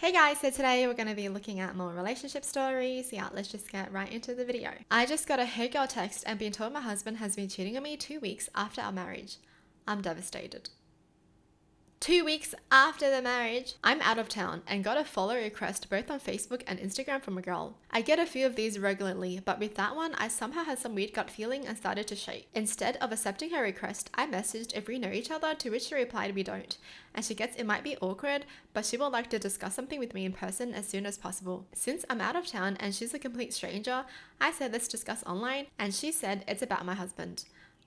Hey guys, so today we're going to be looking at more relationship stories. Yeah, let's just get right into the video. I just got a hey girl text and been told my husband has been cheating on me 2 weeks after our marriage. I'm devastated. 2 weeks after the marriage, I'm out of town and got a follow request both on Facebook and Instagram from a girl. I get a few of these regularly, but with that one, I somehow had some weird gut feeling and started to shake. Instead of accepting her request, I messaged if we know each other, to which she replied we don't. And she gets it might be awkward, but she would like to discuss something with me in person as soon as possible. Since I'm out of town and she's a complete stranger, I said let's discuss online, and she said it's about my husband.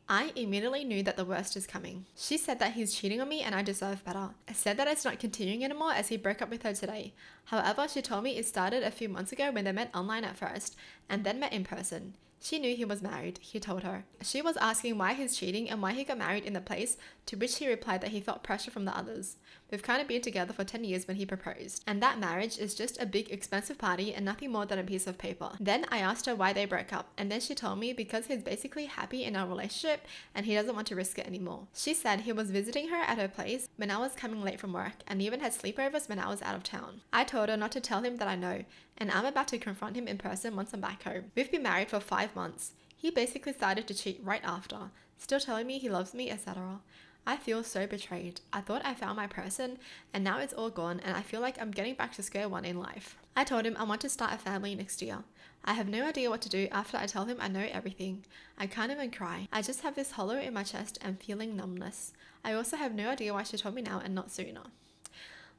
I immediately knew that the worst is coming. She said that he's cheating on me and I deserve better. I said that it's not continuing anymore as he broke up with her today. However, she told me it started a few months ago when they met online at first and then met in person. She knew he was married, he told her. She was asking why he's cheating and why he got married in the place, to which he replied that he felt pressure from the others. We've kind of been together for 10 years when he proposed, and that marriage is just a big expensive party and nothing more than a piece of paper. Then I asked her why they broke up, and then she told me because he's basically happy in our relationship and he doesn't want to risk it anymore. She said he was visiting her at her place when I was coming late from work and even had sleepovers when I was out of town. I told her not to tell him that I know, and I'm about to confront him in person once I'm back home. We've been married for 5 months. He basically started to cheat right after, still telling me he loves me, etc. I feel so betrayed. I thought I found my person and now it's all gone, and I feel like I'm getting back to square one in life. I told him I want to start a family next year. I have no idea what to do after I tell him I know everything. I can't even cry. I just have this hollow in my chest and feeling numbness. I also have no idea why she told me now and not sooner.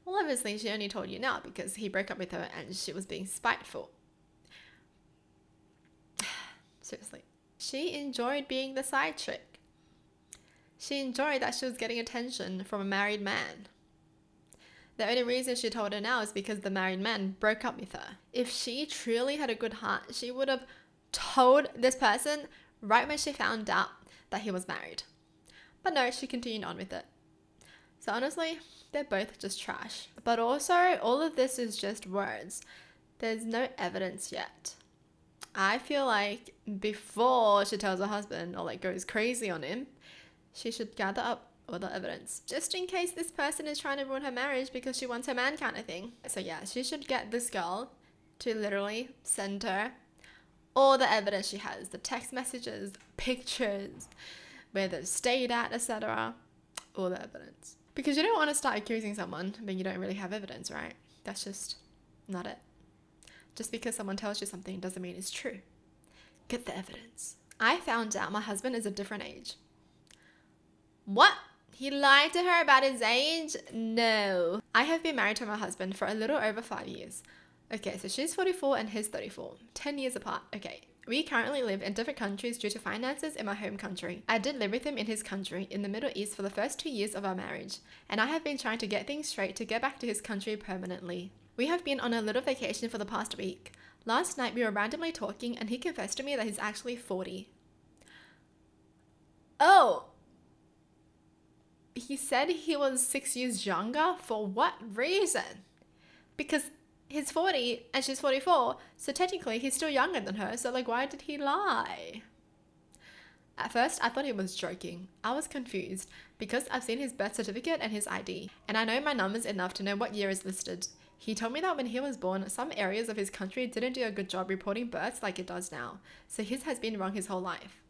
Well, obviously she only told you now because he broke up with her and she was being spiteful. Seriously. She enjoyed being the side chick. She enjoyed that she was getting attention from a married man. The only reason she told her now is because the married man broke up with her. If she truly had a good heart, she would have told this person right when she found out that he was married. But no, she continued on with it. So honestly, they're both just trash. But also, all of this is just words. There's no evidence yet. I feel like before she tells her husband or goes crazy on him, she should gather up all the evidence, just in case this person is trying to ruin her marriage because she wants her man kind of thing. So yeah, she should get this girl to literally send her all the evidence she has, the text messages, pictures, where they've stayed at, etc. All the evidence. Because you don't want to start accusing someone when you don't really have evidence, right? That's just not it. Just because someone tells you something doesn't mean it's true. Get the evidence. I found out my husband is a different age. What? He lied to her about his age? No. I have been married to my husband for a little over 5 years. Okay, so she's 44 and he's 34. 10 years apart. Okay. We currently live in different countries due to finances in my home country. I did live with him in his country in the Middle East for the first 2 years of our marriage, and I have been trying to get things straight to get back to his country permanently. We have been on a little vacation for the past week. Last night we were randomly talking and he confessed to me that he's actually 40. Oh! He said he was 6 years younger? For what reason? Because he's 40 and she's 44, so technically he's still younger than her, so why did he lie? At first, I thought he was joking. I was confused because I've seen his birth certificate and his ID, and I know my numbers enough to know what year is listed. He told me that when he was born, some areas of his country didn't do a good job reporting births like it does now, so his has been wrong his whole life.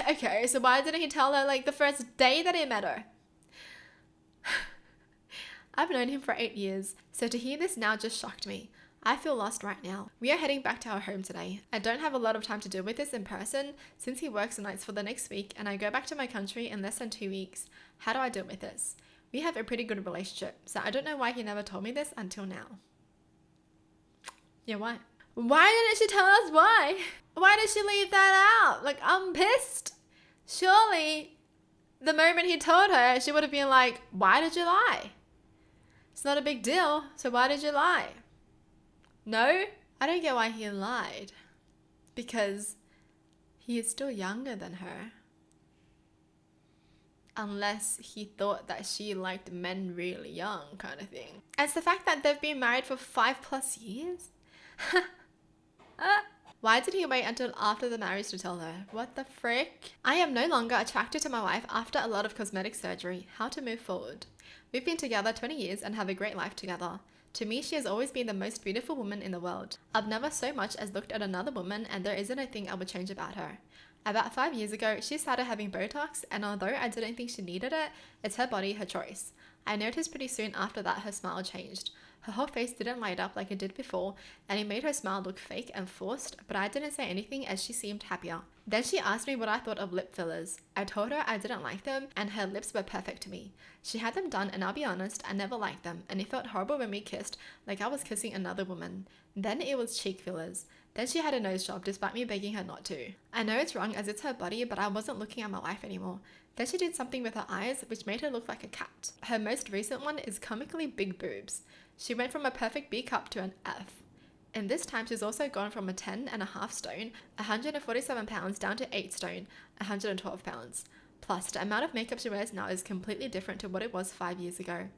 Okay, so why didn't he tell her the first day that he met her? I've known him for 8 years, so to hear this now just shocked me. I feel lost right now. We are heading back to our home today. I don't have a lot of time to deal with this in person since he works nights for the next week and I go back to my country in less than 2 weeks. How do I deal with this? We have a pretty good relationship, so I don't know why he never told me this until now. Yeah, why? Why didn't she tell us why? Why did she leave that out? I'm pissed. Surely, the moment he told her, she would have been like, why did you lie? It's not a big deal, so why did you lie? No? I don't get why he lied. Because he is still younger than her. Unless he thought that she liked men really young kind of thing. And it's the fact that they've been married for 5+ years? Why did he wait until after the marriage to tell her? What the frick? I am no longer attracted to my wife after a lot of cosmetic surgery. How to move forward? We've been together 20 years and have a great life together. To me, she has always been the most beautiful woman in the world. I've never so much as looked at another woman, and there isn't a thing I would change about her. About 5 years ago, she started having Botox, and although I didn't think she needed it, it's her body, her choice. I noticed pretty soon after that her smile changed. Her whole face didn't light up like it did before, and it made her smile look fake and forced, but I didn't say anything as she seemed happier. Then she asked me what I thought of lip fillers. I told her I didn't like them, and her lips were perfect to me. She had them done, and I'll be honest, I never liked them, and it felt horrible when we kissed, like I was kissing another woman. Then it was cheek fillers. Then she had a nose job despite me begging her not to. I know it's wrong as it's her body, but I wasn't looking at my wife anymore. Then she did something with her eyes which made her look like a cat. Her most recent one is comically big boobs. She went from a perfect B cup to an F. And this time she's also gone from a 10.5 stone, 147 pounds down to 8 stone, 112 pounds. Plus, the amount of makeup she wears now is completely different to what it was 5 years ago.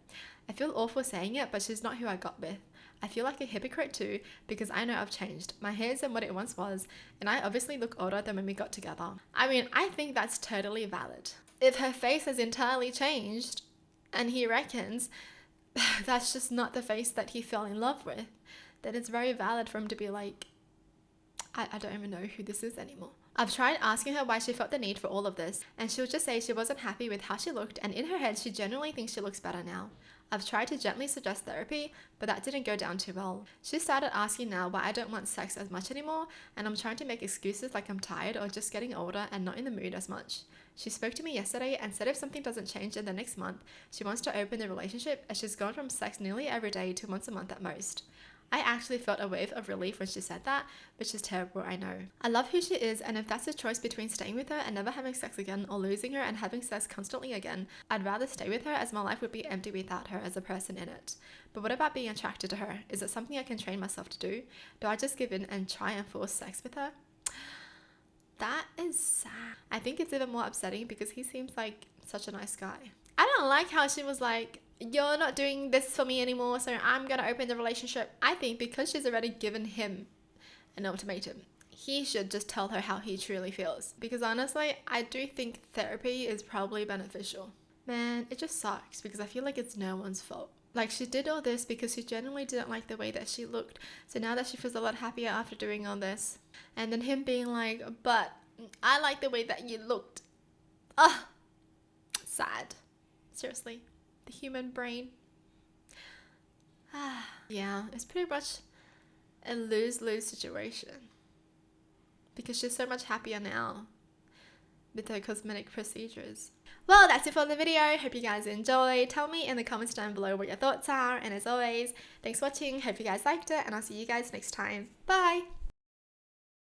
I feel awful saying it, but she's not who I got with. I feel like a hypocrite too, because I know I've changed. My hair isn't what it once was, and I obviously look older than when we got together. I mean, I think that's totally valid. If her face has entirely changed, and he reckons that's just not the face that he fell in love with, then it's very valid for him to be like, I don't even know who this is anymore. I've tried asking her why she felt the need for all of this, and she'll just say she wasn't happy with how she looked, and in her head she genuinely thinks she looks better now. I've tried to gently suggest therapy, but that didn't go down too well. She started asking now why I don't want sex as much anymore, and I'm trying to make excuses like I'm tired or just getting older and not in the mood as much. She spoke to me yesterday and said if something doesn't change in the next month, she wants to open the relationship, as she's gone from sex nearly every day to once a month at most. I actually felt a wave of relief when she said that, which is terrible, I know. I love who she is, and if that's a choice between staying with her and never having sex again, or losing her and having sex constantly again, I'd rather stay with her, as my life would be empty without her as a person in it. But what about being attracted to her? Is it something I can train myself to do? Do I just give in and try and force sex with her? That is sad. I think it's even more upsetting because he seems like such a nice guy. I don't like how she was like, you're not doing this for me anymore, so I'm gonna open the relationship. I think because she's already given him an ultimatum, he should just tell her how he truly feels. Because honestly, I do think therapy is probably beneficial. Man, it just sucks because I feel like it's no one's fault. Like, she did all this because she genuinely didn't like the way that she looked. So now that she feels a lot happier after doing all this. And then him being like, but I like the way that you looked. Ugh. Sad. Seriously. The human brain. Yeah, it's pretty much a lose-lose situation. Because she's so much happier now with her cosmetic procedures. Well, that's it for the video. Hope you guys enjoyed. Tell me in the comments down below what your thoughts are. And as always, thanks for watching. Hope you guys liked it. And I'll see you guys next time. Bye!